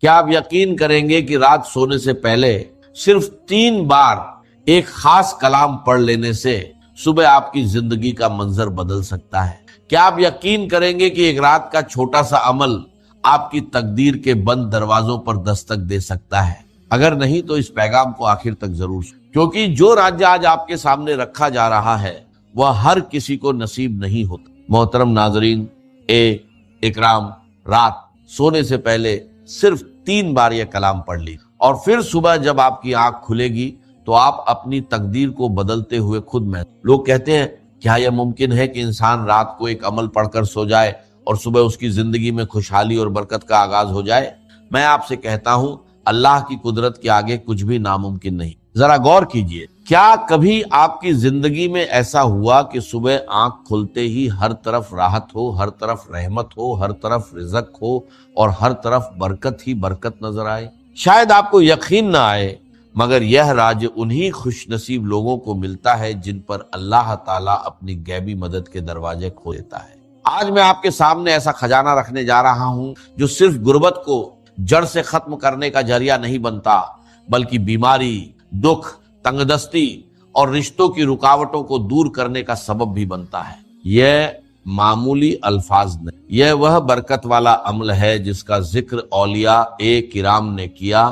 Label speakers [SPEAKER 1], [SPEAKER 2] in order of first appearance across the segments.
[SPEAKER 1] کیا آپ یقین کریں گے کہ رات سونے سے پہلے صرف 3 بار ایک خاص کلام پڑھ لینے سے صبح آپ کی زندگی کا منظر بدل سکتا ہے؟ کیا آپ یقین کریں گے کہ ایک رات کا چھوٹا سا عمل آپ کی تقدیر کے بند دروازوں پر دستک دے سکتا ہے؟ اگر نہیں تو اس پیغام کو آخر تک ضرور سنیں، کیونکہ جو راج آج آپ کے سامنے رکھا جا رہا ہے وہ ہر کسی کو نصیب نہیں ہوتا۔ محترم ناظرین اکرام، رات سونے سے پہلے صرف 3 بار یہ کلام پڑھ لی، اور پھر صبح جب آپ کی آنکھ کھلے گی تو آپ اپنی تقدیر کو بدلتے ہوئے خود میں۔ لوگ کہتے ہیں کیا یہ ممکن ہے کہ انسان رات کو ایک عمل پڑھ کر سو جائے اور صبح اس کی زندگی میں خوشحالی اور برکت کا آغاز ہو جائے؟ میں آپ سے کہتا ہوں اللہ کی قدرت کے آگے کچھ بھی ناممکن نہیں۔ ذرا غور کیجئے، کیا کبھی آپ کی زندگی میں ایسا ہوا کہ صبح آنکھ کھلتے ہی ہر طرف راحت ہو، ہر طرف رحمت ہو، ہر طرف رزق ہو اور ہر طرف برکت ہی برکت نظر آئے؟ شاید آپ کو یقین نہ آئے، مگر یہ راج انہی خوش نصیب لوگوں کو ملتا ہے جن پر اللہ تعالیٰ اپنی غیبی مدد کے دروازے کھول دیتا ہے۔ آج میں آپ کے سامنے ایسا خزانہ رکھنے جا رہا ہوں جو صرف غربت کو جڑ سے ختم کرنے کا ذریعہ نہیں بنتا، بلکہ بیماری، دکھ، تنگ دستی اور رشتوں کی رکاوٹوں کو دور کرنے کا سبب بھی بنتا ہے۔ یہ معمولی الفاظ نہیں، یہ وہ برکت والا عمل ہے جس کا ذکر اولیاء کرام نے کیا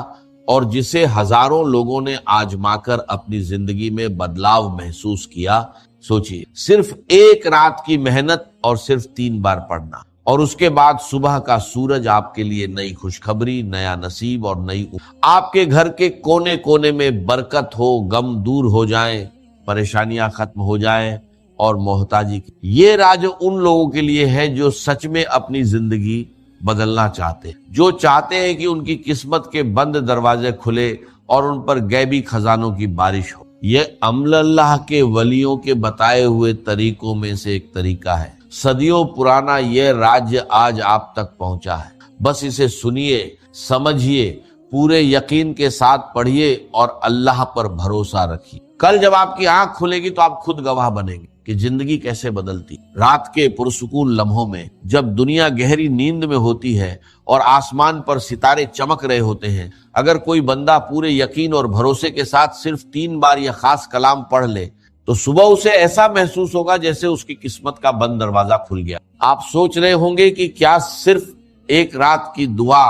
[SPEAKER 1] اور جسے ہزاروں لوگوں نے آزما کر اپنی زندگی میں بدلاؤ محسوس کیا۔ سوچئے، صرف ایک رات کی محنت اور صرف 3 بار پڑھنا، اور اس کے بعد صبح کا سورج آپ کے لیے نئی خوشخبری، نیا نصیب اور نئی آپ کے گھر کے کونے کونے میں برکت ہو، غم دور ہو جائیں، پریشانیاں ختم ہو جائیں اور محتاجی کی۔ یہ راج ان لوگوں کے لیے ہے جو سچ میں اپنی زندگی بدلنا چاہتے ہیں، جو چاہتے ہیں کہ ان کی قسمت کے بند دروازے کھلے اور ان پر غیبی خزانوں کی بارش ہو۔ یہ عمل اللہ کے ولیوں کے بتائے ہوئے طریقوں میں سے ایک طریقہ ہے۔ صدیوں پرانا یہ راج آج آپ تک پہنچا ہے۔ بس اسے سنیے، سمجھیے، پورے یقین کے ساتھ پڑھیے اور اللہ پر بھروسہ رکھیے۔ کل جب آپ کی آنکھ کھلے گی تو آپ خود گواہ بنیں گے کہ زندگی کیسے بدلتی۔ رات کے پرسکون لمحوں میں جب دنیا گہری نیند میں ہوتی ہے اور آسمان پر ستارے چمک رہے ہوتے ہیں، اگر کوئی بندہ پورے یقین اور بھروسے کے ساتھ صرف 3 بار یہ خاص کلام پڑھ لے تو صبح اسے ایسا محسوس ہوگا جیسے اس کی قسمت کا بند دروازہ کھل گیا۔ آپ سوچ رہے ہوں گے کہ کیا صرف ایک رات کی دعا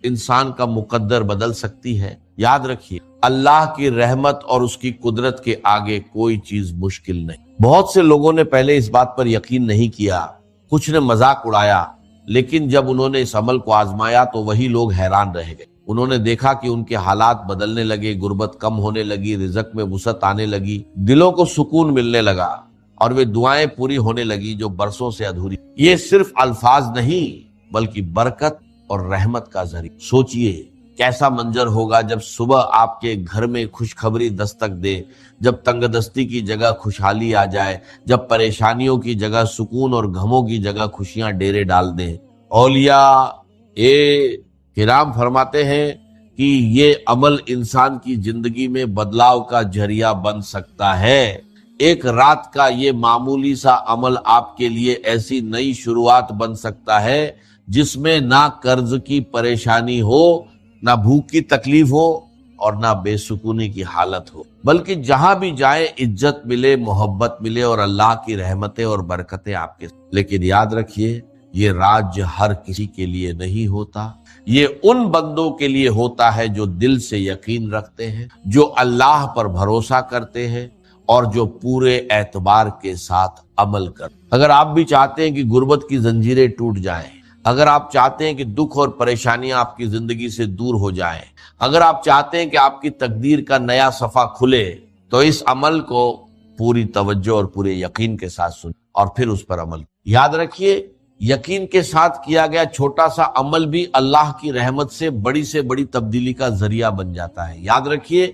[SPEAKER 1] انسان کا مقدر بدل سکتی ہے؟ یاد رکھیے، اللہ کی رحمت اور اس کی قدرت کے آگے کوئی چیز مشکل نہیں۔ بہت سے لوگوں نے پہلے اس بات پر یقین نہیں کیا، کچھ نے مذاق اڑایا، لیکن جب انہوں نے اس عمل کو آزمایا تو وہی لوگ حیران رہ گئے۔ انہوں نے دیکھا کہ ان کے حالات بدلنے لگے، غربت کم ہونے لگی، رزق میں وسعت آنے لگی، دلوں کو سکون ملنے لگا، اور وہ دعائیں پوری ہونے لگی جو برسوں سے ادھوری۔ یہ صرف الفاظ نہیں بلکہ برکت اور رحمت کا ذریعہ۔ سوچئے کیسا منظر ہوگا جب صبح آپ کے گھر میں خوشخبری دستک دے، جب تنگ دستی کی جگہ خوشحالی آ جائے، جب پریشانیوں کی جگہ سکون اور غموں کی جگہ خوشیاں ڈیرے ڈال دیں۔ اولیاء کرام فرماتے ہیں کہ یہ عمل انسان کی زندگی میں بدلاؤ کا ذریعہ بن سکتا ہے۔ ایک رات کا یہ معمولی سا عمل آپ کے لیے ایسی نئی شروعات بن سکتا ہے جس میں نہ قرض کی پریشانی ہو، نہ بھوک کی تکلیف ہو اور نہ بے سکونی کی حالت ہو، بلکہ جہاں بھی جائے عزت ملے، محبت ملے اور اللہ کی رحمتیں اور برکتیں آپ کے۔ لیکن یاد رکھیے، یہ راج ہر کسی کے لیے نہیں ہوتا، یہ ان بندوں کے لیے ہوتا ہے جو دل سے یقین رکھتے ہیں، جو اللہ پر بھروسہ کرتے ہیں اور جو پورے اعتبار کے ساتھ عمل کرتے ہیں۔ اگر آپ بھی چاہتے ہیں کہ غربت کی زنجیریں ٹوٹ جائیں، اگر آپ چاہتے ہیں کہ دکھ اور پریشانیاں آپ کی زندگی سے دور ہو جائیں، اگر آپ چاہتے ہیں کہ آپ کی تقدیر کا نیا صفحہ کھلے، تو اس عمل کو پوری توجہ اور پورے یقین کے ساتھ سنیں اور پھر اس پر عمل۔ یاد رکھیے، یقین کے ساتھ کیا گیا چھوٹا سا عمل بھی اللہ کی رحمت سے بڑی تبدیلی کا ذریعہ بن جاتا ہے۔ یاد رکھیے،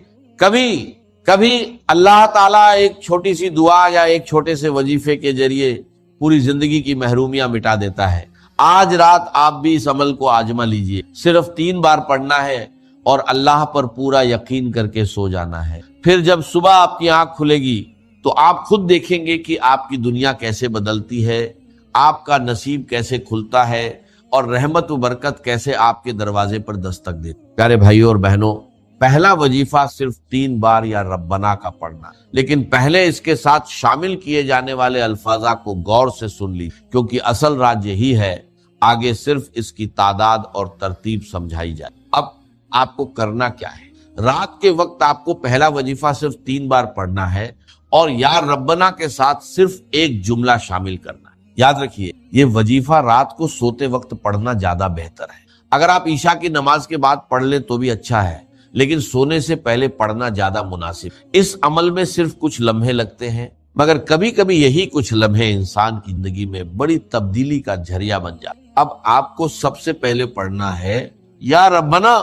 [SPEAKER 1] کبھی اللہ تعالیٰ ایک چھوٹی سی دعا یا ایک چھوٹے سے وظیفے کے ذریعے پوری زندگی کی محرومیاں مٹا دیتا ہے۔ آج رات آپ بھی اس عمل کو آزما لیجئے، صرف 3 بار پڑھنا ہے اور اللہ پر پورا یقین کر کے سو جانا ہے۔ پھر جب صبح آپ کی آنکھ کھلے گی تو آپ خود دیکھیں گے کہ آپ کی دنیا کیسے بدلتی ہے، آپ کا نصیب کیسے کھلتا ہے اور رحمت و برکت کیسے آپ کے دروازے پر دستک دیتی۔ پیارے بھائیوں اور بہنوں، پہلا وظیفہ صرف 3 بار یا ربنا کا پڑھنا، لیکن پہلے اس کے ساتھ شامل کیے جانے والے الفاظ کو غور سے سن لی، کیونکہ اصل راز یہی ہے، آگے صرف اس کی تعداد اور ترتیب سمجھائی جائے۔ اب آپ کو کرنا کیا ہے؟ رات کے وقت آپ کو پہلا وظیفہ صرف 3 بار پڑھنا ہے اور یا ربنا کے ساتھ صرف ایک جملہ شامل کرنا ہے۔ یاد رکھیے، یہ وظیفہ رات کو سوتے وقت پڑھنا زیادہ بہتر ہے۔ اگر آپ عشاء کی نماز کے بعد پڑھ لیں تو بھی اچھا ہے، لیکن سونے سے پہلے پڑھنا زیادہ مناسب۔ اس عمل میں صرف کچھ لمحے لگتے ہیں، مگر کبھی کبھی یہی کچھ لمحے انسان کی زندگی میں بڑی تبدیلی کا ذریعہ بن جاتے۔ اب آپ کو سب سے پہلے پڑھنا ہے یا ربنا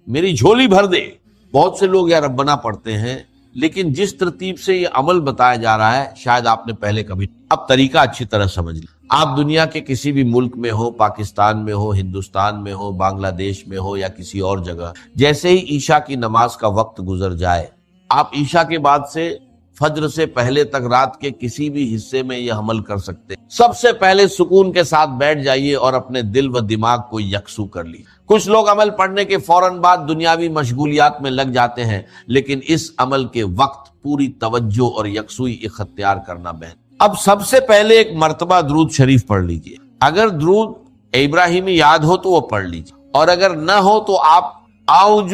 [SPEAKER 1] میری جھولی بھر دے۔ بہت سے لوگ یا ربنا پڑھتے ہیں، لیکن جس ترتیب سے یہ عمل بتایا جا رہا ہے شاید آپ نے پہلے کبھی۔ اب طریقہ اچھی طرح سمجھ لیں۔ آپ دنیا کے کسی بھی ملک میں ہو، پاکستان میں ہو، ہندوستان میں ہو، بنگلہ دیش میں ہو یا کسی اور جگہ، جیسے ہی عشاء کی نماز کا وقت گزر جائے، آپ عشاء کے بعد سے فجر سے پہلے تک رات کے کسی بھی حصے میں یہ عمل کر سکتے ہیں۔ سب سے پہلے سکون کے ساتھ بیٹھ جائیے اور اپنے دل و دماغ کو یکسو کر لیجیے۔ کچھ لوگ عمل پڑھنے کے فوراً بعد دنیاوی مشغولیات میں لگ جاتے ہیں، لیکن اس عمل کے وقت پوری توجہ اور یکسوئی اختیار کرنا بہتر۔ اب سب سے پہلے ایک مرتبہ درود شریف پڑھ لیجیے۔ اگر درود ابراہیمی یاد ہو تو وہ پڑھ لیجیے، اور اگر نہ ہو تو آپ اعوذ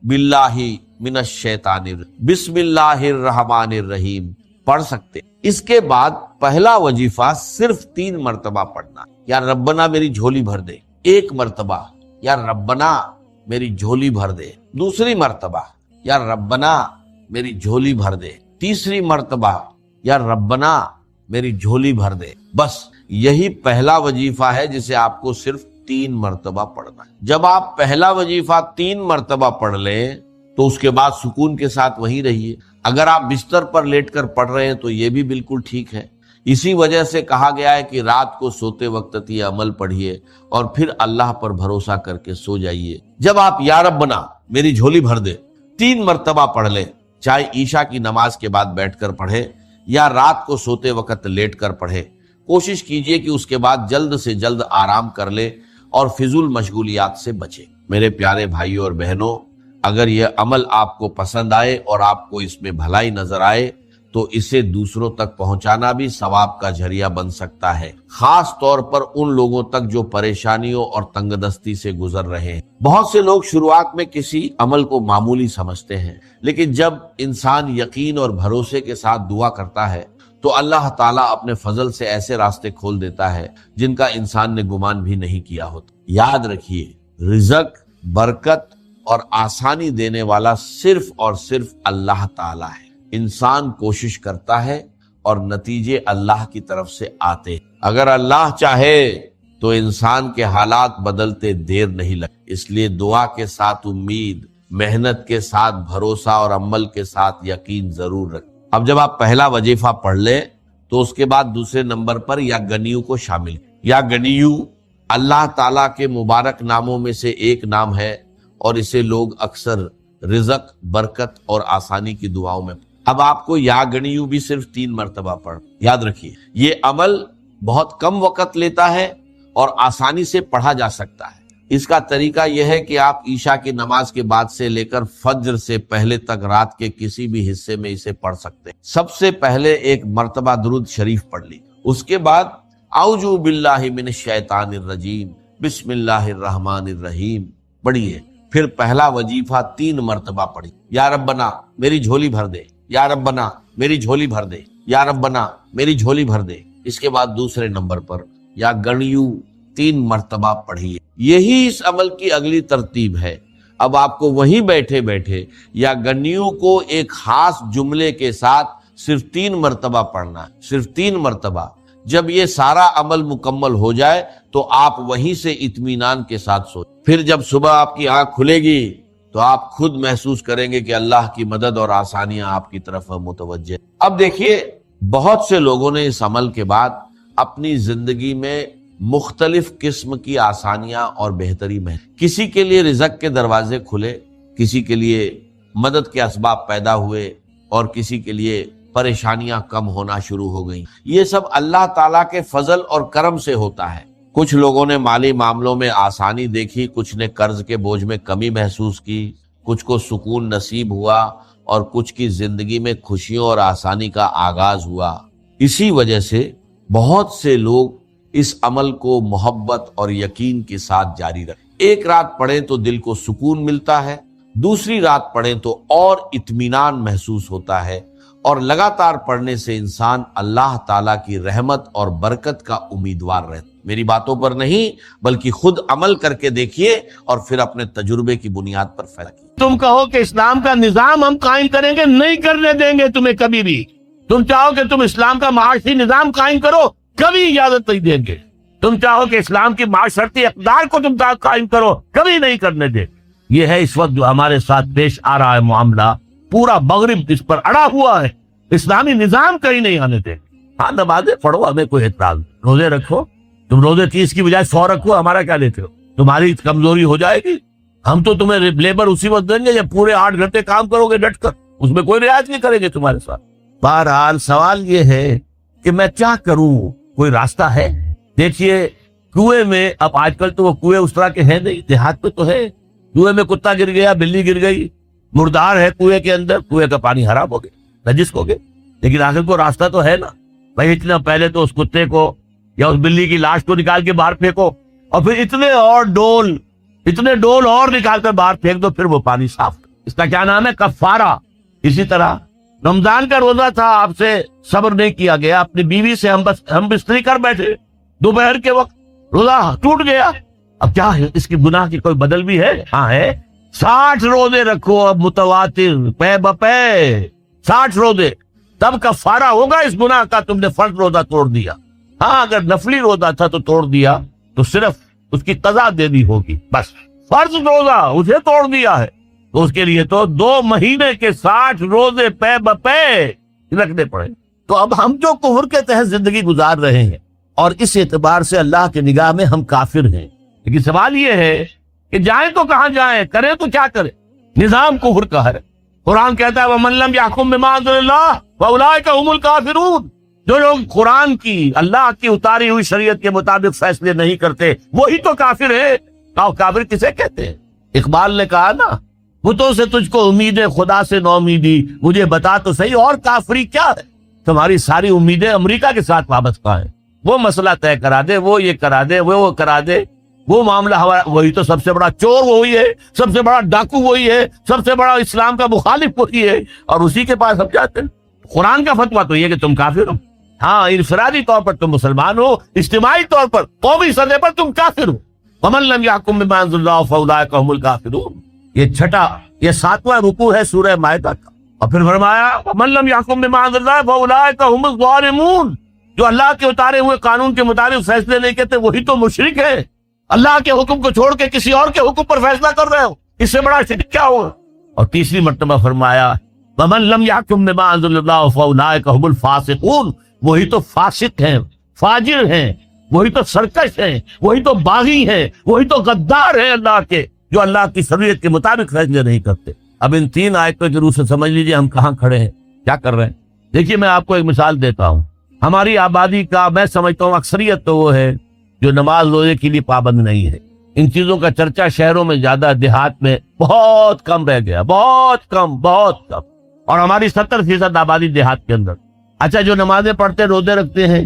[SPEAKER 1] باللہ من الشیطان بسم اللہ الرحمن الرحیم پڑھ سکتے۔ اس کے بعد پہلا وظیفہ صرف 3 مرتبہ پڑھنا۔ یا ربنا میری جھولی بھر دے، ایک مرتبہ، یا ربنا میری جھولی بھر دے، دوسری مرتبہ، یا ربنا میری جھولی بھر دے، تیسری مرتبہ، یا ربنا میری جھولی بھر دے۔ بس یہی پہلا وظیفہ ہے جسے آپ کو صرف 3 مرتبہ پڑھنا ہے۔ جب آپ پہلا وظیفہ 3 مرتبہ پڑھ لیں تو اس کے بعد سکون کے ساتھ وہیں رہیے۔ اگر آپ بستر پر لیٹ کر پڑھ رہے ہیں تو یہ بھی بالکل ٹھیک ہے۔ اسی وجہ سے کہا گیا ہے کہ رات کو سوتے وقت یہ عمل پڑھیے اور پھر اللہ پر بھروسہ کر کے سو جائیے۔ جب آپ یا ربنا میری جھولی بھر دے 3 مرتبہ پڑھ لیں، چاہے عشاء کی نماز کے بعد بیٹھ کر پڑھے یا رات کو سوتے وقت لیٹ کر پڑھے، کوشش کیجئے کہ اس کے بعد جلد سے جلد آرام کر لے اور فضول مشغولیات سے بچے۔ میرے پیارے بھائیوں اور بہنوں، اگر یہ عمل آپ کو پسند آئے اور آپ کو اس میں بھلائی نظر آئے تو اسے دوسروں تک پہنچانا بھی ثواب کا ذریعہ بن سکتا ہے، خاص طور پر ان لوگوں تک جو پریشانیوں اور تنگ دستی سے گزر رہے ہیں۔ بہت سے لوگ شروعات میں کسی عمل کو معمولی سمجھتے ہیں، لیکن جب انسان یقین اور بھروسے کے ساتھ دعا کرتا ہے تو اللہ تعالیٰ اپنے فضل سے ایسے راستے کھول دیتا ہے جن کا انسان نے گمان بھی نہیں کیا ہوتا۔ یاد رکھیے، رزق، برکت اور آسانی دینے والا صرف اور صرف اللہ تعالیٰ ہے۔ انسان کوشش کرتا ہے اور نتیجے اللہ کی طرف سے آتے۔ اگر اللہ چاہے تو انسان کے حالات بدلتے دیر نہیں لگتی۔ اس لیے دعا کے ساتھ امید، محنت کے ساتھ بھروسہ اور عمل کے ساتھ یقین ضرور رکھیں۔ اب جب آپ پہلا وظیفہ پڑھ لیں تو اس کے بعد دوسرے نمبر پر یا گنیو کو شامل۔ یا گنیو اللہ تعالیٰ کے مبارک ناموں میں سے ایک نام ہے اور اسے لوگ اکثر رزق، برکت اور آسانی کی دعاؤں میں۔ اب آپ کو یا گنیو بھی صرف 3 مرتبہ پڑھ۔ یاد رکھیے، یہ عمل بہت کم وقت لیتا ہے اور آسانی سے پڑھا جا سکتا ہے۔ اس کا طریقہ یہ ہے کہ آپ عشاء کی نماز کے بعد سے لے کر فجر سے پہلے تک رات کے کسی بھی حصے میں اسے پڑھ سکتے ہیں۔ سب سے پہلے ایک مرتبہ درود شریف پڑھ لی، اس کے بعد اعوذ باللہ من الشیطان الرجیم بسم اللہ الرحمن الرحیم پڑھیے۔ پھر پہلا وظیفہ 3 مرتبہ پڑھی، یا ربنا میری جھولی بھر دے، یا ربنا میری جھولی بھر دے، یا ربنا میری جھولی بھر دے۔ اس کے بعد دوسرے نمبر پر یا گنیو 3 مرتبہ پڑھیے۔ یہی اس عمل کی اگلی ترتیب ہے۔ اب آپ کو وہیں بیٹھے بیٹھے یا گنیو کو ایک خاص جملے کے ساتھ صرف 3 مرتبہ پڑھنا ہے، صرف 3 مرتبہ۔ جب یہ سارا عمل مکمل ہو جائے تو آپ وہیں سے اطمینان کے ساتھ سوئیں۔ پھر جب صبح آپ کی آنکھ کھلے گی تو آپ خود محسوس کریں گے کہ اللہ کی مدد اور آسانیاں آپ کی طرف متوجہ۔ اب دیکھیے، بہت سے لوگوں نے اس عمل کے بعد اپنی زندگی میں مختلف قسم کی آسانیاں اور بہتری میں، کسی کے لیے رزق کے دروازے کھلے، کسی کے لیے مدد کے اسباب پیدا ہوئے اور کسی کے لیے پریشانیاں کم ہونا شروع ہو گئیں۔ یہ سب اللہ تعالیٰ کے فضل اور کرم سے ہوتا ہے۔ کچھ لوگوں نے مالی معاملوں میں آسانی دیکھی، کچھ نے قرض کے بوجھ میں کمی محسوس کی، کچھ کو سکون نصیب ہوا اور کچھ کی زندگی میں خوشیوں اور آسانی کا آغاز ہوا۔ اسی وجہ سے بہت سے لوگ اس عمل کو محبت اور یقین کے ساتھ جاری رکھیں۔ ایک رات پڑھیں تو دل کو سکون ملتا ہے، دوسری رات پڑھیں تو اور اطمینان محسوس ہوتا ہے، اور لگاتار پڑھنے سے انسان اللہ تعالیٰ کی رحمت اور برکت کا امیدوار رہتا ہے۔ میری باتوں پر نہیں بلکہ خود عمل کر کے دیکھیے اور پھر اپنے تجربے کی بنیاد پر فیصلہ کیجیے۔
[SPEAKER 2] تم کہو کہ اسلام کا نظام ہم قائم کریں گے، نہیں کرنے دیں گے تمہیں کبھی بھی۔ تم چاہو کہ تم اسلام کا معاشی نظام قائم کرو، کبھی اجازت نہیں دیں گے۔ تم چاہو کہ اسلام کی معاشرتی اقدار کو تم قائم کرو، کبھی نہیں کرنے دیں۔ یہ ہے اس وقت جو ہمارے ساتھ پیش آ رہا ہے معاملہ، پورا مغرب اس پر اڑا ہوا ہے، اسلامی نظام کہیں نہیں آنے دیں۔ ہاں نمازیں پڑھو، ہمیں کوئی اعتراض نہیں، روزے رکھو، تم روزے 30 کی بجائے 100 رکھو، ہمارا کیا لیتے ہو؟ تمہاری کمزوری ہو جائے گی، ہم تو تمہیں لیبر اسی وقت دیں گے جب پورے 8 گھنٹے کام کرو گے ڈٹ کر، اس میں کوئی رعایت نہیں کریں گے تمہارے ساتھ۔ بہرحال سوال یہ ہے کہ میں کیا کروں، کوئی راستہ ہے؟ دیکھیے کنویں میں، اب آج کل تو وہ کنویں اس طرح کے ہیں نہیں، دیہات میں تو ہے، کنویں میں کتا گر گیا، بلی گر گئی، مردار ہے کنویں کے اندر، کنویں کا پانی خراب ہو گیا، نجس ہو گیا، لیکن آخر کو راستہ تو ہے نا بھائی۔ اتنا پہلے تو اس کتے کو یا اس بلی کی لاش کو نکال کے باہر پھینکو، اور پھر اتنے ڈول اور نکال کر باہر پھینک دو، پھر وہ پانی صاف۔ اس کا کیا نام ہے؟ کفارہ۔ اسی طرح رمضان کا روزہ تھا، آپ سے صبر نہیں کیا گیا، اپنی بیوی سے ہم بستری کر بیٹھے، دوپہر کے وقت روزہ ٹوٹ گیا، اب کیا ہے؟ اس کی گناہ کی کوئی بدل بھی ہے؟ ہاں ہے، 60 روزے رکھو اب متواتر پے بپے، 60 روزے، تب کفارہ ہوگا اس گناہ کا۔ تم نے فرض روزہ توڑ دیا، ہاں اگر نفلی روزہ تھا تو توڑ دیا تو صرف اس کی قضا دینی ہوگی، بس۔ فرض روزہ اسے توڑ دیا ہے تو اس کے لیے تو 2 مہینے کے 60 روزے پے بپے رکھنے پڑے۔ تو اب ہم جو کفر کے تحت زندگی گزار رہے ہیں اور اس اعتبار سے اللہ کی نگاہ میں ہم کافر ہیں، لیکن سوال یہ ہے کہ جائیں تو کہاں جائیں، کریں تو کیا کریں؟ نظام کفر کا ہے۔ قرآن کہتا ہے وَمَن لَّمْ يَحْكُم بِمَا أَنزَلَ اللَّهُ فَأُولَٰئِكَ هُمُ الْكَافِرُونَ۔ جو لوگ قرآن کی، اللہ کی اتاری ہوئی شریعت کے مطابق فیصلے نہیں کرتے، وہی تو کافر ہے۔ کافر کسے کہتے ہیں؟ اقبال نے کہا نا، بتوں سے تجھ کو امید ہے، خدا سے نو امیدی، مجھے بتا تو صحیح اور کافری کیا ہے؟ تمہاری ساری امیدیں امریکہ کے ساتھ وابستہ ہیں، وہ مسئلہ طے کرا دے، وہ یہ کرا دے، وہ کرا دے، وہ معاملہ ہمارا، وہی تو سب سے بڑا چور وہی ہے، سب سے بڑا ڈاکو وہی ہے، سب سے بڑا اسلام کا مخالف وہی ہے، اور اسی کے پاس ہم جاتے ہیں۔ قرآن کا فتویٰ تو یہ کہ تم کافر ہو، ہاں انفرادی طور پر تم مسلمان ہو، اجتماعی طور پر قومی سطح پر تم کافر ہو۔ وَمَن لَّمْ يَحْكُم بِمَا أَنزَلَ اللَّهُ فَأُولَٰئِكَ هُمُ الْكَافِرُونَ۔ یہ 7واں رکوع ہے سورہ مائدہ کا، اور پھر فرمایا وَمَن لَّمْ يَحْكُم بِمَا أَنزَلَ اللَّهُ فَأُولَٰئِكَ هُمُ الظَّالِمُونَ۔ جو اللہ کے اتارے ہوئے قانون کے مطابق فیصلے نہیں کرتے وہی تو مشرک ہے۔ اللہ کے حکم کو چھوڑ کے کسی اور کے حکم پر فیصلہ کر رہے ہو، اس سے بڑا شرک کیا ہوگا؟ اور تیسری مرتبہ فرمایا وَمَن لَّمْ يَحْكُم بِمَا أَنزَلَ اللَّهُ فَأُولَٰئِكَ هُمُ الْفَاسِقُونَ۔ وہی تو فاسق ہیں، فاجر ہیں، وہی تو سرکش ہیں، وہی تو باغی ہیں، وہی تو غدار ہیں اللہ کے، جو اللہ کی شریعت کے مطابق فیصلے نہیں کرتے۔ اب ان 3 آیتوں کی روح سے سمجھ لیجئے ہم کہاں کھڑے ہیں، کیا کر رہے ہیں۔ دیکھیے میں آپ کو ایک مثال دیتا ہوں، ہماری آبادی کا میں سمجھتا ہوں اکثریت تو وہ ہے جو نماز روزے کے لیے پابند نہیں ہے۔ ان چیزوں کا چرچا شہروں میں زیادہ، دیہات میں بہت کم رہ گیا، بہت کم، اور ہماری 70% آبادی دیہات کے اندر۔ اچھا جو نمازیں پڑھتے روزے رکھتے ہیں،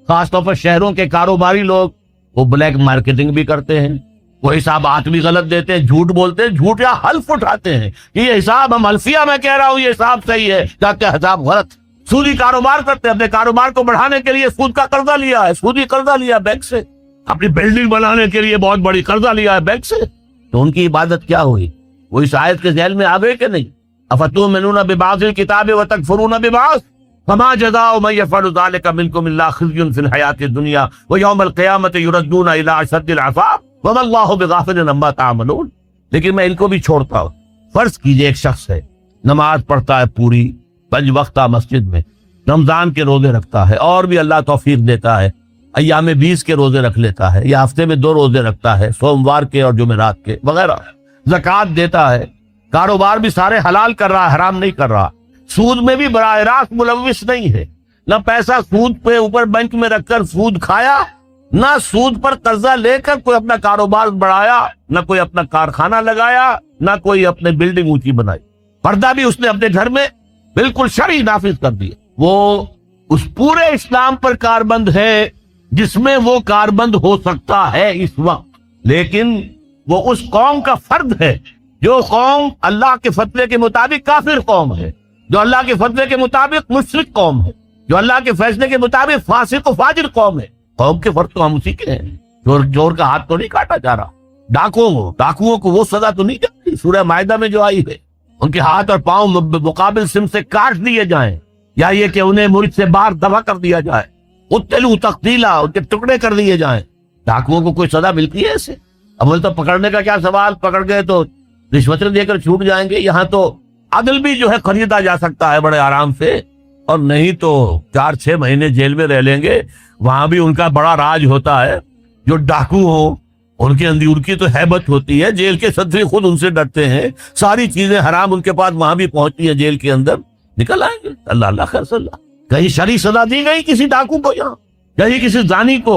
[SPEAKER 2] خاص طور پر شہروں کے کاروباری لوگ، وہ بلیک مارکیٹنگ بھی کرتے ہیں، وہ حسابات بھی غلط دیتے ہیں، جھوٹ بولتے ہیں، جھوٹ یا حلف اٹھاتے ہیں کہ یہ حساب ہم حلفیہ میں کہہ رہا ہوں یہ حساب صحیح ہے، جبکہ حساب غلط۔ سودی کاروبار کرتے ہیں، اپنے کاروبار کو بڑھانے کے لیے سود کا قرضہ لیا ہے، سودی قرضہ لیا بینک سے، اپنی بلڈنگ بنانے کے لیے بہت بڑی قرضہ لیا ہے بینک سے، تو ان کی عبادت کیا ہوئی؟ وہ اس آیت کے ذیل میں آ گئے کہ نہیں؟ افتؤمنون ببعض الکتاب وتکفرون ببعض فما جزاء من يفعل ذلك منكم الا خزي في الحياة الدنيا ويوم القيامة يردون الى اشد العذاب وما الله بغافل عما تعملون۔ لیکن میں ان کو بھی چھوڑتا ہوں۔ فرض کیجئے ایک شخص ہے، نماز پڑھتا ہے پوری 5 وقتہ مسجد میں، رمضان کے روزے رکھتا ہے، اور بھی اللہ توفیق دیتا ہے، ایام 20 کے روزے رکھ لیتا ہے، یا ہفتے میں 2 روزے رکھتا ہے، سوموار کے اور جمعرات کے وغیرہ، زکوٰۃ دیتا ہے، کاروبار بھی سارے حلال کر رہا ہے، حرام نہیں کر رہا، سود میں بھی براہ راست ملوث نہیں ہے، نہ پیسہ سود پہ اوپر بینک میں رکھ کر سود کھایا نہ سود پر قرضہ لے کر کوئی اپنا کاروبار بڑھایا، نہ کوئی اپنا کارخانہ لگایا، نہ کوئی اپنے بلڈنگ اونچی بنائی. پردہ بھی اس نے اپنے گھر میں بالکل شرعی نافذ کر دیا. وہ اس پورے اسلام پر کاربند ہے جس میں وہ کاربند ہو سکتا ہے اس وقت، لیکن وہ اس قوم کا فرد ہے جو قوم اللہ کے فتوے کے مطابق کافر قوم ہے، جو اللہ کے فتوے کے مطابق مشرک قوم ہے، جو اللہ کے فیصلے کے مطابق فاسق و فاجر قوم ہے. قوم کے فرد تو ہم اسی کے ہیں. چور کا ہاتھ تو نہیں کاٹا جا رہا. ڈاکوؤں کو وہ سزا تو نہیں جاتی سورہ مائدہ میں جو آئی ہے، ان کے ہاتھ اور پاؤں مقابل سم سے کاٹ دیے جائیں، یا یہ کہ انہیں ملک سے باہر دفع کر دیا جائے، قتلوا تقتیلا، ان کے ٹکڑے کر دیے جائیں. ڈاکوؤں کو کوئی سزا ملتی ہے ایسے؟ اب تو پکڑنے کا کیا سوال، پکڑ گئے تو رشوتیں دے کر چھوٹ جائیں گے. یہاں تو عدل بھی جو ہے خریدا جا سکتا ہے بڑے آرام سے، اور نہیں تو 4-6 مہینے جیل میں رہ لیں گے. وہاں بھی ان کا بڑا راج ہوتا ہے. جو ڈاکو ہوں ان کے اندر ان کی تو ہیبت ہوتی ہے، جیل کے صدر خود ان سے ڈرتے ہیں، ساری چیزیں حرام ان کے پاس وہاں بھی پہنچتی ہیں جیل کے اندر، نکل آئیں گے. اللہ اللہ خیر صلی اللہ. کہیں شرعی سزا دی گئی کسی ڈاکو کو؟ یہاں کہیں کسی زانی کو؟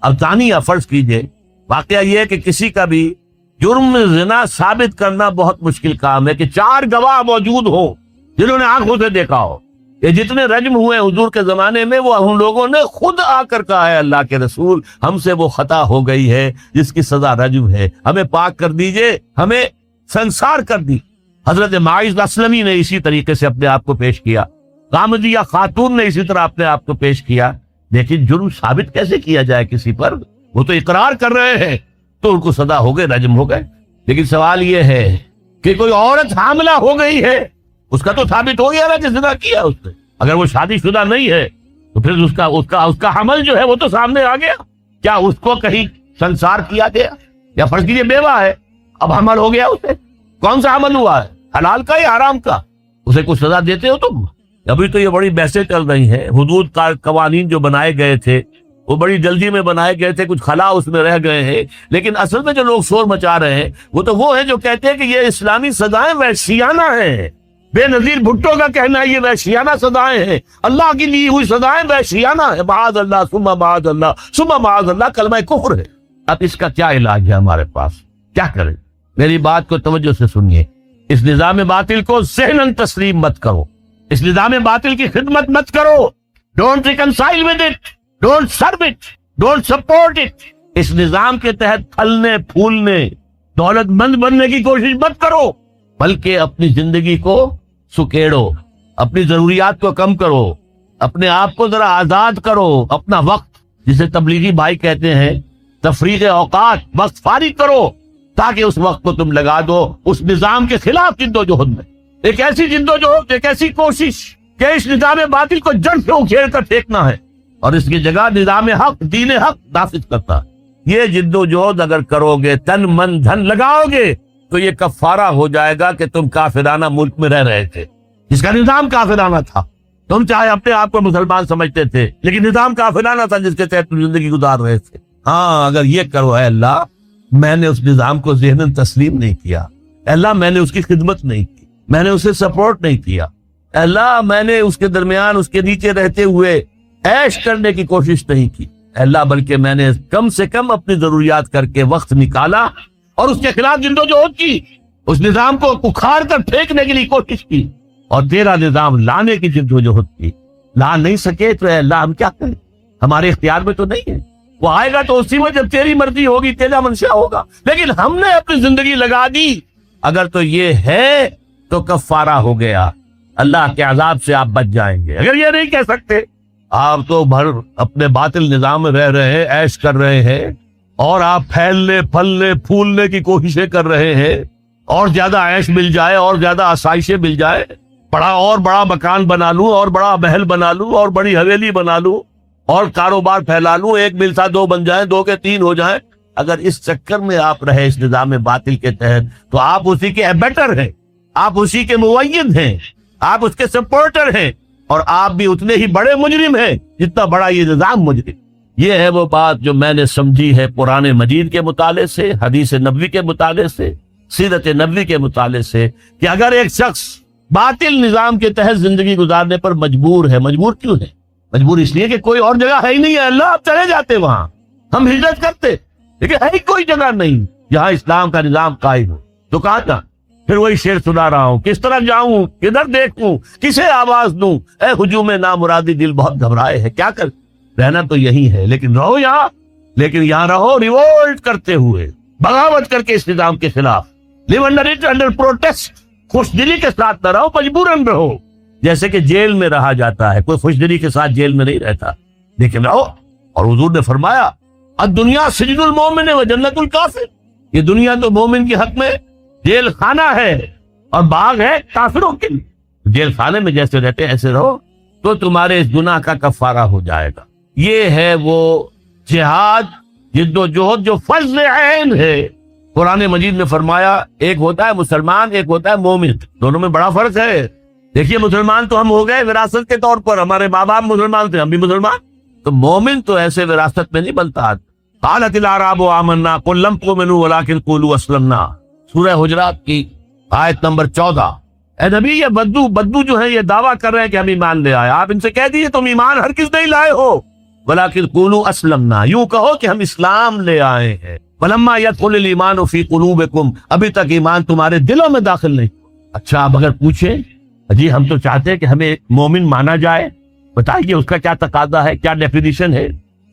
[SPEAKER 2] اب زانی یا فرض کیجئے، واقعہ یہ ہے کہ کسی کا بھی جرم زنا ثابت کرنا بہت مشکل کام ہے کہ 4 گواہ موجود ہوں جنہوں نے آنکھوں سے دیکھا ہو. یہ جتنے رجم ہوئے حضور کے زمانے میں، وہ ان لوگوں نے خود آ کر کہا ہے اللہ کے رسول ہم سے وہ خطا ہو گئی ہے جس کی سزا رجم ہے، ہمیں پاک کر دیجئے، ہمیں سنسار کر دی. حضرت معاذ اسلمی نے اسی طریقے سے اپنے آپ کو پیش کیا، غامدیہ خاتون نے اسی طرح اپنے آپ کو پیش کیا. لیکن جرم ثابت کیسے کیا جائے کسی پر؟ وہ تو اقرار کر رہے ہیں تو ان کو سزا ہو گئے، رجم ہو گئے. لیکن سوال یہ ہے کہ کوئی عورت حاملہ ہو گئی ہے، اس کا تو ثابت ہو گیا نا کہ زنا کیا اس نے. اگر وہ شادی شدہ نہیں ہے تو پھر اس کا حمل جو ہے وہ تو سامنے آ گیا. کیا اس کو کہیں سنسار کیا گیا؟ یا فرض کیجیے بیوہ ہے، اب حمل ہو گیا اسے، کون سا حمل ہوا ہے، حلال کا یا حرام کا؟ اسے کچھ سزا دیتے ہو تم؟ ابھی تو یہ بڑی بحثیں چل رہی ہیں. حدود کا قوانین جو بنائے گئے تھے وہ بڑی جلدی میں بنائے گئے تھے، کچھ خلا اس میں رہ گئے ہیں. لیکن اصل میں جو لوگ شور مچا رہے ہیں وہ ہیں جو کہتے ہیں کہ یہ اسلامی سزائیں وحشیانہ ہیں. بے نظیر بھٹو کا کہنا ہے یہ وحشیانہ سزائیں ہیں، اللہ کی لی ہوئی سزائیں وحشیانہ ہیں. معاذ اللہ ثم معاذ اللہ ثم معاذ اللہ، کلمہ کفر ہے. اب اس کا کیا علاج ہے ہمارے پاس؟ کیا کریں؟ میری بات کو توجہ سے سنیے. اس نظام باطل کو ذہناً تسلیم مت کرو، اس نظام باطل کی خدمت مت کرو. Don't reconcile with it, don't serve it, don't support it. اس نظام کے تحت پھلنے پھولنے دولت مند بننے کی کوشش مت کرو، بلکہ اپنی زندگی کو سکیڑو، اپنی ضروریات کو کم کرو، اپنے آپ کو ذرا آزاد کرو. اپنا وقت، جسے تبلیغی بھائی کہتے ہیں تفریغ اوقات، وقت فارغ کرو تاکہ اس وقت کو تم لگا دو اس نظام کے خلاف جدوجہد میں. ایک ایسی جدوجہد، ایک ایسی کوشش کہ اس نظام باطل کو جڑ سے اکھیڑ کر پھینکنا ہے اور اس کی جگہ نظام حق، دین حق نافذ کرتا ہے. یہ جدوجہد اگر کرو گے، تن من دھن لگاؤ گے، تو یہ کفارہ ہو جائے گا کہ تم کافرانہ ملک میں رہ رہے تھے، جس کا نظام کافرانہ تھا. تم چاہے اپنے آپ کو مسلمان سمجھتے تھے لیکن نظام کافرانہ تھا جس کے تحت تم زندگی گزار رہے تھے. ہاں اگر یہ کرو، اے اللہ میں نے اس نظام کو ذہناً تسلیم نہیں کیا، اے اللہ میں نے اس کی خدمت نہیں کی، میں نے اسے سپورٹ نہیں کیا، اے اللہ میں نے اس کے درمیان اس کے نیچے رہتے ہوئے عیش کرنے کی کوشش نہیں کی، اے اللہ بلکہ میں نے کم سے کم اپنی ضروریات کر کے وقت نکالا اور اس کے خلاف جدوجہد کی، اس نظام کو اکھاڑ کر پھینکنے کے لیے کوشش کی اور تیرا نظام لانے کی جدوجہد کی. لا نہیں سکے تو اے اللہ ہم کیا کریں؟ ہمارے اختیار میں تو نہیں ہے. وہ آئے گا تو اسی میں جب تیری مرضی ہوگی، تیرا منشا ہوگا. لیکن ہم نے اپنی زندگی لگا دی. اگر تو یہ ہے تو کفارہ ہو گیا، اللہ کے عذاب سے آپ بچ جائیں گے. اگر یہ نہیں کہہ سکتے، آپ تو بھر اپنے باطل نظام میں رہ رہے ہیں، عیش کر رہے ہیں، اور آپ پھیلنے پھلنے پھولنے کی کوششیں کر رہے ہیں، اور زیادہ عیش مل جائے اور زیادہ آسائشیں مل جائے، بڑا مکان بنا لوں اور بڑا محل بنا لوں اور بڑی حویلی بنا لوں اور کاروبار پھیلا لوں، 1 مل تھا 2 بن جائیں، 2 کے 3 ہو جائیں. اگر اس چکر میں آپ رہے اس نظام باطل کے تحت تو آپ اسی کے ایبیٹر ہیں، آپ اسی کے مؤید ہیں، آپ اس کے سپورٹر ہیں، اور آپ بھی اتنے ہی بڑے مجرم ہیں جتنا بڑا یہ نظام مجرم. یہ ہے وہ بات جو میں نے سمجھی ہے قرآن مجید کے مطالعے سے، حدیث نبوی کے مطالعے سے، سیرت نبوی کے مطالعے سے، کہ اگر ایک شخص باطل نظام کے تحت زندگی گزارنے پر مجبور ہے، مجبور کیوں ہے؟ مجبور اس لیے کہ کوئی اور جگہ ہے ہی نہیں ہے. اللہ آپ چلے جاتے وہاں، ہم ہجرت کرتے، لیکن ہے ہی کوئی جگہ نہیں جہاں اسلام کا نظام قائم ہو۔ تو کہا تھا، پھر وہی شعر سنا رہا ہوں، کس طرح جاؤں، کدھر دیکھوں، کسے آواز دوں، اے ہجوم نامرادی دل بہت گھبرائے ہے۔ کیا کر، رہنا تو یہی ہے، لیکن رہو یہاں، لیکن یہاں رہو ریوولٹ کرتے ہوئے، بغاوت کر کے اس نظام کے خلاف، لیو انڈر اٹ انڈر پروٹیسٹ، خوش دلی کے ساتھ نہ رہو، مجبوراً رہو، جیسے کہ جیل میں رہا جاتا ہے، کوئی خوش دلی کے ساتھ جیل میں نہیں رہتا، لیکن رہو۔ اور حضور نے فرمایا، الدنیا سجن المومن و جنت الکافر، یہ دنیا تو مومن کے حق میں جیل خانہ ہے اور باغ ہے کافروں کے لیے۔ جیل خانے میں جیسے رہتے ایسے رہو تو تمہارے اس گناہ کا کفارہ ہو جائے گا۔ یہ ہے وہ جہاد، جد و جہد جو فرض عین ہے۔ قرآن مجید میں فرمایا، ایک ہوتا ہے مسلمان، ایک ہوتا ہے مومن، دونوں میں بڑا فرق ہے۔ دیکھیے مسلمان تو ہم ہو گئے وراثت کے طور پر، ہمارے ماں باپ مسلمان تھے، ہم بھی مسلمان، تو مومن تو ایسے وراثت میں نہیں بنتا۔ قالت الاعراب آمنا قل لم تؤمنوا ولکن قولوا اسلمنا، سورہ حجرات کی آیت نمبر 14۔ اے نبی، یہ بدو جو ہیں یہ دعویٰ کر رہے ہیں کہ ہم ایمان لے آئے، آپ ان سے کہہ دیجئے تم ایمان ہرگز نہیں لائے ہو، ولکن قولوا اسلمنا، یوں کہو کہ ہم اسلام لے آئے ہیں۔ ولما يدخل الايمان في قلوبكم، ابھی تک ایمان تمہارے دلوں میں داخل نہیں۔ اچھا، اب اگر پوچھیں جی ہم تو چاہتے ہیں کہ ہمیں ایک مومن مانا جائے، بتائیے اس کا کیا تقاضا ہے، کیا ڈیفینیشن ہے؟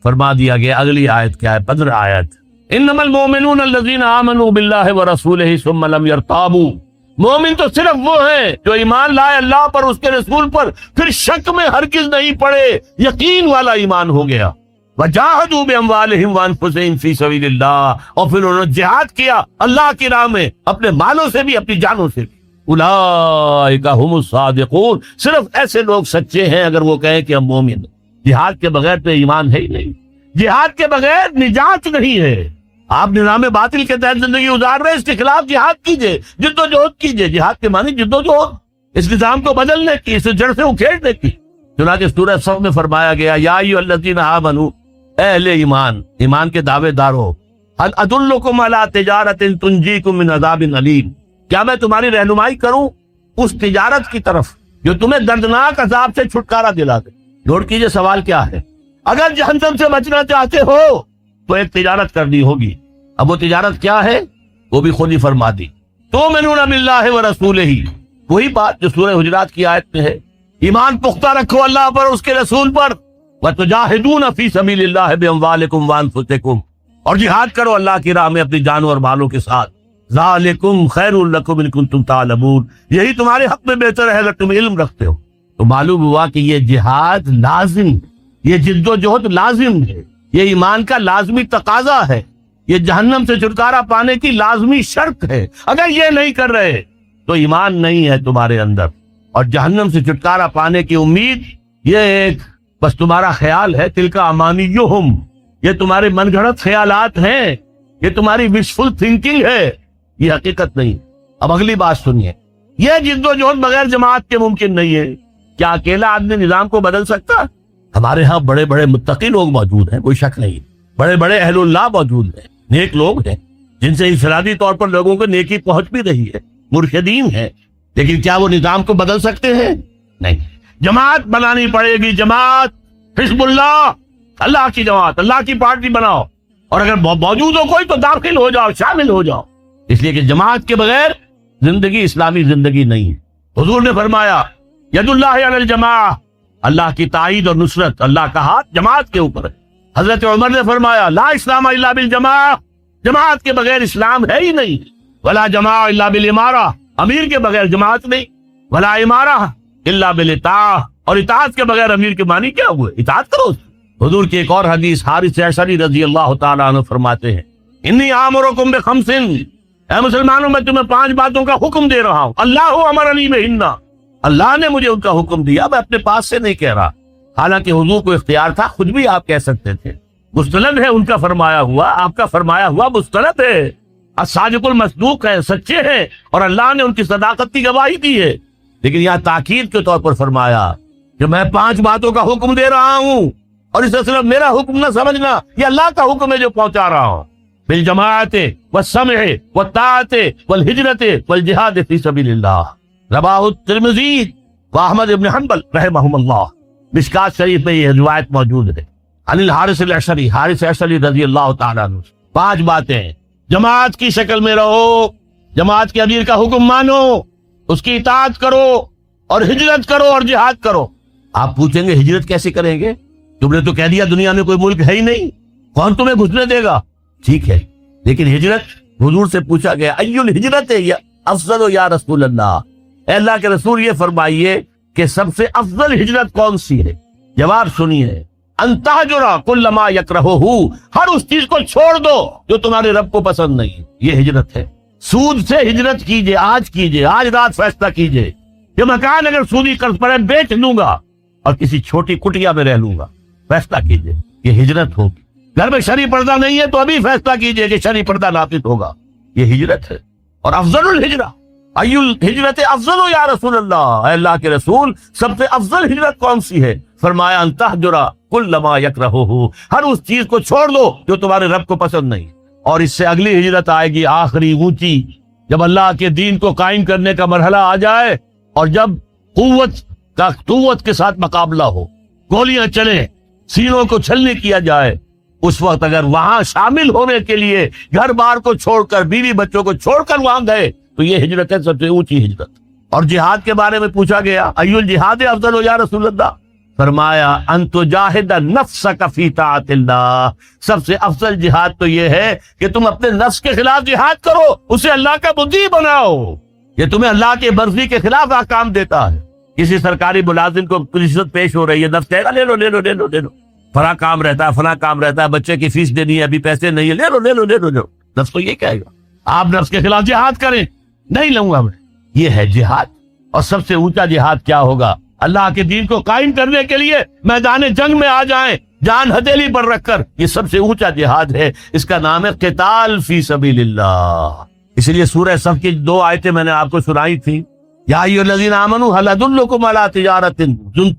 [SPEAKER 2] فرما دیا گیا، اگلی آیت کیا ہے، 15 آیت، انما المؤمنون الذين آمنوا بالله ورسوله ثم لم يرتابوا، مومن تو صرف وہ ہیں جو ایمان لائے اللہ پر، اس کے رسول پر، پھر شک میں ہرگز نہیں پڑے، یقین والا ایمان ہو گیا۔ وجاہدوا باموالہم وانفسہم فی سبیل اللہ، اور پھر انہوں نے جہاد کیا اللہ کی راہ میں، اپنے مالوں سے بھی، اپنی جانوں سے بھی۔ اولئک ھم الصادقون، صرف ایسے لوگ سچے ہیں اگر وہ کہیں کہ ہم مومن ہیں۔ جہاد کے بغیر تو ایمان ہے ہی نہیں، جہاد کے بغیر نجات نہیں ہے۔ آپ نظام باطل کے تحت زندگی گزار رہے، اس کے خلاف جہاد کیجئے، جد و جہد کیجئے۔ جہاد کے معنی جد و جہد، اس نظام کو بدلنے کی، اس جڑ سے اکھیڑنے کی۔ چنانچہ سورہ صف میں فرمایا گیا، یا ایھا الذین آمنوا، اے اہل ایمان، ایمان کے دعوے دارو، هل ادلکم علی تجارۃ تنجیکم من عذاب علیم، کیا میں تمہاری رہنمائی کروں اس تجارت کی طرف جو تمہیں دردناک عذاب سے چھٹکارا دلا دے؟ نوٹ کیجئے سوال کیا ہے، اگر جہنم سے بچنا چاہتے ہو تو ایک تجارت کرنی ہوگی۔ اب وہ تجارت کیا ہے وہ بھی خود ہی فرما دی، تؤمنون باللہ ورسولہ، وہی بات جو سورہ حجرات کی آیت میں ہے، ایمان پختہ رکھو اللہ پر، اس کے رسول پر، وتجاہدون فی سبیل اللہ باموالکم وانفسکم، اور جہاد کرو اللہ کی راہ میں اپنی جانوں اور مالوں کے ساتھ۔ ذالکم خیر لکم ان کنتم تعلمون، یہی تمہارے حق میں بہتر ہے اگر تم علم رکھتے ہو۔ تو معلوم ہوا کہ یہ جہاد لازم، یہ جد و جہد لازم ہے، یہ ایمان کا لازمی تقاضا ہے، یہ جہنم سے چھٹکارا پانے کی لازمی شرط ہے۔ اگر یہ نہیں کر رہے تو ایمان نہیں ہے تمہارے اندر، اور جہنم سے چھٹکارا پانے کی امید یہ ایک بس تمہارا خیال ہے، تلک امانیہم، یہ تمہارے من گھڑت خیالات ہیں، یہ تمہاری وشفل تھنکنگ ہے، یہ حقیقت نہیں۔ اب اگلی بات سنیے، یہ جد و جہد بغیر جماعت کے ممکن نہیں ہے۔ کیا اکیلا آدمی نظام کو بدل سکتا؟ ہمارے ہاں بڑے بڑے متقی لوگ موجود ہیں، کوئی شک نہیں، بڑے بڑے اہل اللہ موجود ہیں، نیک لوگ ہیں جن سے انفرادی طور پر لوگوں کو نیکی پہنچ بھی رہی ہے، مرشدین ہیں، لیکن کیا وہ نظام کو بدل سکتے ہیں؟ نہیں۔ جماعت بنانی پڑے گی، جماعت حزب اللہ، اللہ کی جماعت، اللہ کی پارٹی بناؤ، اور اگر موجود ہو کوئی تو داخل ہو جاؤ، شامل ہو جاؤ، اس لیے کہ جماعت کے بغیر زندگی اسلامی زندگی نہیں ہے۔ حضور نے فرمایا، ید اللہ علی الجماعہ، اللہ کی تائید اور نصرت، اللہ کا ہاتھ جماعت کے اوپر ہے۔ حضرت عمر نے فرمایا، لا اسلام الا بالجماعہ، جماعت کے بغیر اسلام ہے ہی نہیں، ولا جماعہ الا بالامارہ، امیر کے بغیر جماعت نہیں، ولا امارہ الا بالاطاعہ، اور اطاعت کے بغیر امیر کے معنی کیا ہوئے؟ اطاعت کرو۔ حضور کی ایک اور حدیث، حارث اشعری رضی اللہ تعالیٰ عنہ فرماتے ہیں، انی آمرکم بخمس، اے مسلمانوں میں تمہیں 5 باتوں کا حکم دے رہا ہوں، اللہ امرنی بہن، اللہ نے مجھے ان کا حکم دیا، میں اپنے پاس سے نہیں کہہ رہا، حالانکہ حضور کو اختیار تھا، خود بھی آپ کہہ سکتے تھے، مستند ہے ان کا فرمایا ہوا، آپ کا فرمایا ہوا مستند ہے، الصادق المصدوق ہے، سچے ہیں، اور اللہ نے ان کی صداقت کی گواہی دی ہے، لیکن یہاں تاکید کے طور پر فرمایا کہ میں 5 باتوں کا حکم دے رہا ہوں، اور اسے صرف میرا حکم نہ سمجھنا، یہ اللہ کا حکم ہے جو پہنچا رہا ہوں، بالجماعت والسمع والطاعت والہجرت والجہاد فی سبیل اللہ، رواہ الترمذی و احمد بن حنبل رحمہم اللہ، مشکات شریف میں یہ روایت موجود ہے۔ عن الحارث الاشعری، حارث اشعری رضی اللہ تعالیٰ عنہ، 5 باتیں: جماعت کی شکل میں رہو، جماعت کے امیر کا حکم مانو، اس کی اطاعت کرو، اور ہجرت کرو اور جہاد کرو۔ آپ پوچھیں گے ہجرت کیسے کریں گے؟ تم نے تو کہہ دیا دنیا میں کوئی ملک ہے ہی نہیں، کون تمہیں گھسنے دے گا؟ ٹھیک ہے، لیکن ہجرت، حضور سے پوچھا گیا ایّ الہجرت افضل یا رسول اللہ، اے اللہ کے رسول یہ فرمائیے کہ سب سے افضل ہجرت کون سی ہے؟ جواب سنیے، ان تہجر کل ما یکرہہ، ہر اس چیز کو چھوڑ دو جو تمہارے رب کو پسند نہیں، یہ ہجرت ہے۔ سود سے ہجرت کیجئے، آج رات فیصلہ کیجئے کہ مکان اگر سودی قرض پر ہے بیچ لوں گا اور کسی چھوٹی کٹیا میں رہ لوں گا، فیصلہ کیجئے، یہ ہجرت ہوگی۔ گھر میں شرعی پردہ نہیں ہے تو ابھی فیصلہ کیجئے کہ شرعی پردہ نافذ ہوگا، یہ ہجرت ہے۔ اور افضل الہجرہ ایّ الہجرت افضل یا رسول اللہ، اے اللہ کے رسول سب سے افضل ہجرت کون سی ہے؟ فرمایا ان تہجر کل ما یکرہہ، ہر اس چیز کو چھوڑ دو جو تمہارے رب کو پسند نہیں۔ اور اس سے اگلی ہجرت آئے گی آخری اونچی، جب اللہ کے دین کو قائم کرنے کا مرحلہ آ جائے اور جب قوت کے ساتھ مقابلہ ہو، گولیاں چلیں، سینوں کو چھلنی کیا جائے، اس وقت اگر وہاں شامل ہونے کے لیے گھر بار کو چھوڑ کر، بیوی بچوں کو چھوڑ کر وہاں گئے تو یہ ہجرت ہے، سب سے اونچی ہجرت۔ اور جہاد کے بارے میں پوچھا گیا ایّ الجہاد افضل یا رسول اللہ، فرمایا ان تجاہد نفسک فی طاعت اللہ، سب سے افضل جہاد تو یہ ہے کہ تم اپنے نفس کے خلاف جہاد کرو، اسے اللہ کا مطیع بناؤ، یہ تمہیں اللہ کے مرضی کے خلاف احکام دیتا ہے۔ کسی سرکاری ملازم کو رشوت پیش ہو رہی ہے، نفس کہے گا لے لو لے لو لے لو لے لو، فلاں کام رہتا ہے فلاں کام رہتا ہے، بچے کی فیس دینی ہے ابھی پیسے نہیں ہے، لے لو لے لو لے لو لے لو، نفس تو یہ کہے گا۔ آپ نفس کے خلاف جہاد کریں، نہیں لوں گا میں، یہ ہے جہاد۔ اور سب سے اونچا جہاد کیا ہوگا؟ اللہ کے دین کو قائم کرنے کے لیے میدان جنگ میں آ جائیں، جان ہتھیلی پر رکھ کر، یہ سب سے اونچا جہاد ہے، اس کا نام ہے قتال فی سبیل اللہ۔ اس لیے سورہ صف کی 2 آیتیں میں نے آپ کو سنائی تھی، یا ایھا الذین آمنوا هل ادلکم علی تجارۃ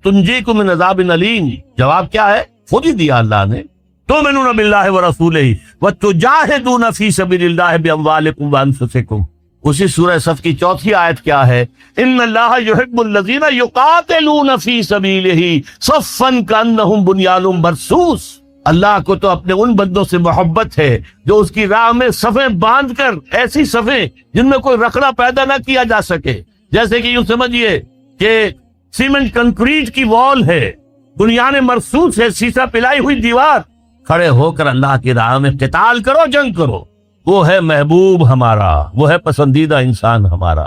[SPEAKER 2] تنجیکم من عذاب الیم، جواب کیا ہے؟ خود ہی دیا اللہ نے، تؤمنون باللہ ورسولہ وتجاہدون فی سبیل اللہ باموالکم وانفسکم۔ اسی سورہ صف کی 4 آیت کیا ہے؟ ان اللہ یحب الذین یقاتلون فی سبیلہ صفا کانہم بنیان مرصوص، اللہ کو تو اپنے ان بندوں سے محبت ہے جو اس کی راہ میں صفیں باندھ کر، ایسی صفیں جن میں کوئی رخڑا پیدا نہ کیا جا سکے، جیسے کہ یوں سمجھیے کہ سیمنٹ کنکریٹ کی وال ہے، بنیان مرصوص ہے، سیسا پلائی ہوئی دیوار، کھڑے ہو کر اللہ کی راہ میں قتال کرو، جنگ کرو، وہ ہے محبوب ہمارا، وہ ہے پسندیدہ انسان ہمارا۔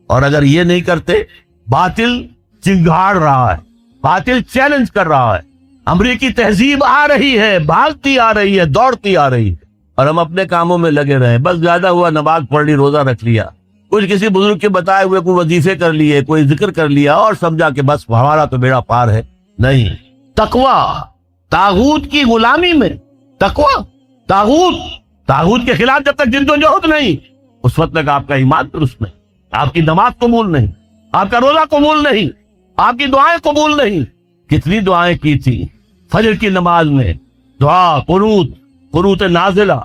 [SPEAKER 2] اور اگر یہ نہیں کرتے، باطل چنگھاڑ رہا ہے، باطل چیلنج کر رہا ہے، امریکی تہذیب آ رہی ہے، بھاگتی آ رہی ہے، دوڑتی آ رہی ہے، اور ہم اپنے کاموں میں لگے رہے، بس زیادہ ہوا نماز پڑھ لی، روزہ رکھ لیا، کچھ کسی بزرگ کے بتائے ہوئے کوئی وظیفے کر لیے، کوئی ذکر کر لیا اور سمجھا کہ بس ہمارا تو بیڑا پار ہے۔ نہیں، تقویٰ طاغوت کی غلامی میں، تقویٰ طاغوت کے خلاف جب تک جد و جہد نہیں، اس وقت تک آپ کا ایمان درست نہیں، آپ کی نماز قبول نہیں، آپ کا روزہ قبول نہیں، آپ کی دعائیں قبول نہیں۔ کتنی دعائیں کی تھی فجر کی نماز میں، دعا قنوت نازلہ،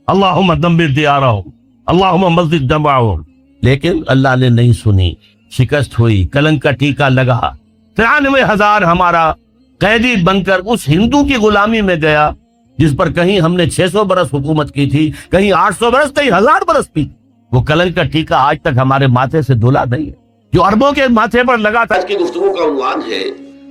[SPEAKER 2] اللہم دمر دیارہم، اللہم مزد جمعہم، لیکن اللہ نے نہیں سنی، شکست ہوئی، کلنک کا ٹیکا لگا، 93,000 ہمارا قیدی بن کر اس ہندو کی غلامی میں گیا جس پر کہیں ہم نے 600 برس حکومت کی تھی، کہیں 800 برس، کہیں 1000 برس کی۔ وہ کلنک کا ٹیکا آج تک ہمارے ماتھے سے دھلا نہیں ہے جو عربوں کے ماتھے پر لگا تھا۔
[SPEAKER 3] آج کی گفتگو کا عنوان ہے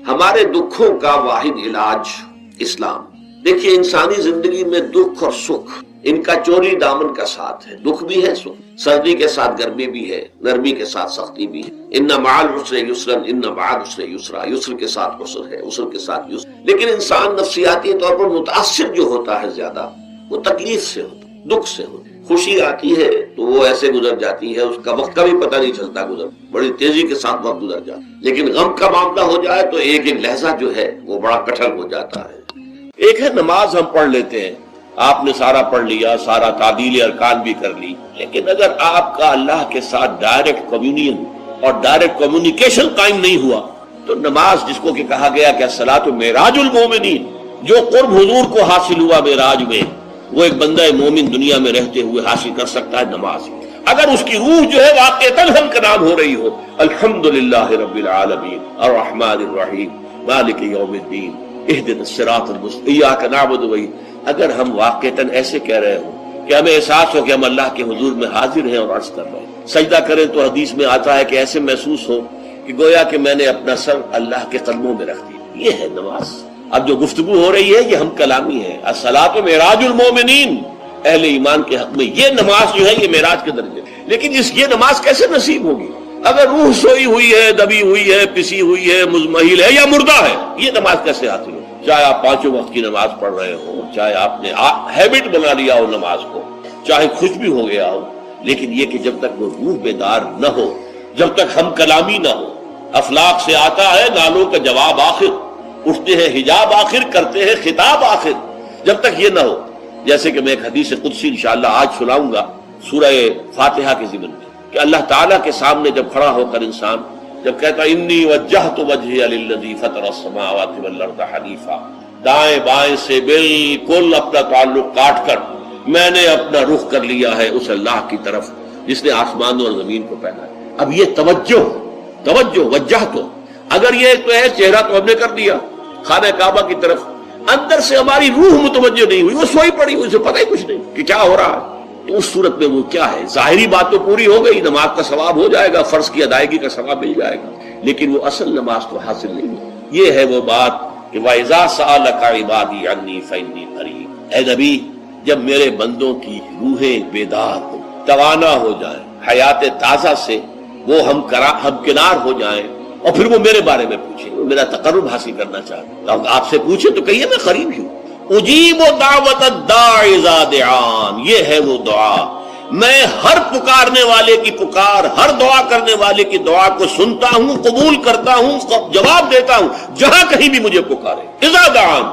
[SPEAKER 3] ہمارے دکھوں کا واحد علاج اسلام۔ دیکھیے، انسانی زندگی میں دکھ اور سکھ، ان کا چوری دامن کا ساتھ ہے، دکھ بھی ہے، سکھ، سردی کے ساتھ گرمی بھی ہے، نرمی کے ساتھ سختی بھی ہے۔ ان مع العسر یسرا، ان مع العسر یسرا، یسر کے ساتھ عسر ہے، عسر کے ساتھ یسر۔ لیکن انسان نفسیاتی طور پر متاثر جو ہوتا ہے زیادہ، وہ تکلیف سے ہوتا ہے، دکھ سے ہوتا ہے۔ خوشی آتی ہے تو وہ ایسے گزر جاتی ہے، اس کا وقت کا بھی پتہ نہیں چلتا، بڑی تیزی کے ساتھ وقت گزر جاتا ہے۔ لیکن غم کا معاملہ ہو جائے تو ایک ایک لہجہ جو ہے وہ بڑا کٹھن ہو جاتا ہے۔ ایک ہے نماز ہم پڑھ لیتے ہیں، آپ نے سارا پڑھ لیا، سارا تعدیل ارکان بھی کر لی، لیکن اگر آپ کا اللہ کے ساتھ ڈائریکٹ کمیونین اور ڈائریکٹ کمیونیکیشن قائم نہیں ہوا تو نماز، جس کو کہ کہا گیا کہ الصلاۃ معراج المومنین، جو قرب حضور کو حاصل ہوا معراج میں، وہ ایک بندہ مومن دنیا میں رہتے ہوئے حاصل کر سکتا ہے نماز۔ اگر اس کی روح جو ہے واقعتاً ہم کلام ہو رہی ہو، الحمدللہ رب العالمین الرحمن الرحیم مالک یوم الدین اہدنا الصراط المستقیم ایاک نعبد و ایاک، اگر ہم واقعتاً ایسے کہہ رہے ہوں کہ ہمیں احساس ہو کہ ہم اللہ کے حضور میں حاضر ہیں اور عرض کر رہے ہیں، سجدہ کریں تو حدیث میں آتا ہے کہ ایسے محسوس ہو کہ گویا کہ میں نے اپنا سر اللہ کے قدموں میں رکھ دیا، یہ ہے نماز۔ اب جو گفتگو ہو رہی ہے یہ ہم کلامی ہے، الصلاۃ معراج المومنین، اہل ایمان کے حق میں یہ نماز جو ہے یہ معراج کے درجے، لیکن یہ نماز کیسے نصیب ہوگی اگر روح سوئی ہوئی ہے، دبی ہوئی ہے، پسی ہوئی ہے، مزمحل ہے یا مردہ ہے؟ یہ نماز کیسے حاصل ہو؟ چاہے آپ 5 وقت کی نماز پڑھ رہے ہو، چاہے آپ نے ہیبٹ بنا لیا ہو نماز کو، چاہے خوش بھی ہو گیا ہو، لیکن یہ کہ جب تک وہ روح بیدار نہ ہو، جب تک ہم کلامی نہ ہو، افلاق سے آتا ہے نالوں کا جواب آخر، اٹھتے ہیں حجاب آخر، کرتے ہیں خطاب آخر، جب تک یہ نہ ہو، جیسے کہ میں ایک حدیث قدسی انشاءاللہ آج سناؤں گا سورہ فاتحہ کے ضمن میں، کہ اللہ تعالیٰ کے سامنے جب کھڑا ہو کر انسان جب کہتا انی وجہت وجہی للذی فطر السماوات والارض حنیفا، دائیں بائیں سے بالکل اپنا تعلق کاٹ کر میں نے اپنا رخ کر لیا ہے اس اللہ کی طرف جس نے آسمان اور زمین کو پیدا ہے۔ اب یہ توجہ وجہت ہو، اگر یہ تو ہے چہرہ تو ہم نے کر دیا خانہ کعبہ کی طرف، اندر سے ہماری روح متوجہ نہیں ہوئی، وہ سوئی پڑی ہوئی، اسے پتہ ہی کچھ نہیں کہ کیا ہو رہا ہے، تو اس صورت میں وہ کیا ہے؟ ظاہری بات تو پوری ہو گئی، نماز کا ثواب ہو جائے گا، فرض کی ادائیگی کا ثواب مل جائے گا، لیکن وہ اصل نماز تو حاصل نہیں ہے۔ یہ ہے وہ بات کہ وَإِذَا سَأَلَكَ عِبَادِي عَنِّي فَإِنِّي قَرِيبٌ، اے نبی جب میرے بندوں کی روحیں بیدار ہو، توانا ہو جائیں، حیات تازہ سے وہ ہم کنار ہو جائیں، اور پھر وہ میرے بارے میں پوچھیں، وہ میرا تقرب حاصل کرنا چاہتے ہیں، آپ سے پوچھیں تو کہیے میں قریب ہوں۔ اجیب دعوت الداع اذا دعان، یہ ہے وہ دعا، میں ہر پکارنے والے کی پکار، ہر دعا کرنے والے کی دعا کو سنتا ہوں، قبول کرتا ہوں، جواب دیتا ہوں جہاں کہیں بھی مجھے پکارے۔ اذا دعان،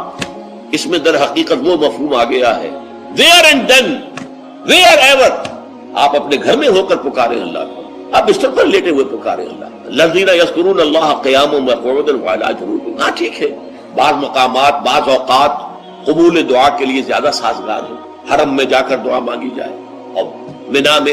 [SPEAKER 3] اس میں در حقیقت وہ مفہوم آ گیا ہے where and then wherever، آپ اپنے گھر میں ہو کر پکارے اللہ کو، آپ بستر پر لیٹے ہوئے پکارے اللہ، الذین یذکرون اللہ قیاما وقعودا وعلی جنوبہم، ہاں ٹھیک ہے، بعض مقامات بعض اوقات قبول دعا کے لیے زیادہ سازگار ہے، حرم میں جا کر دعا مانگی جائے اور منا میں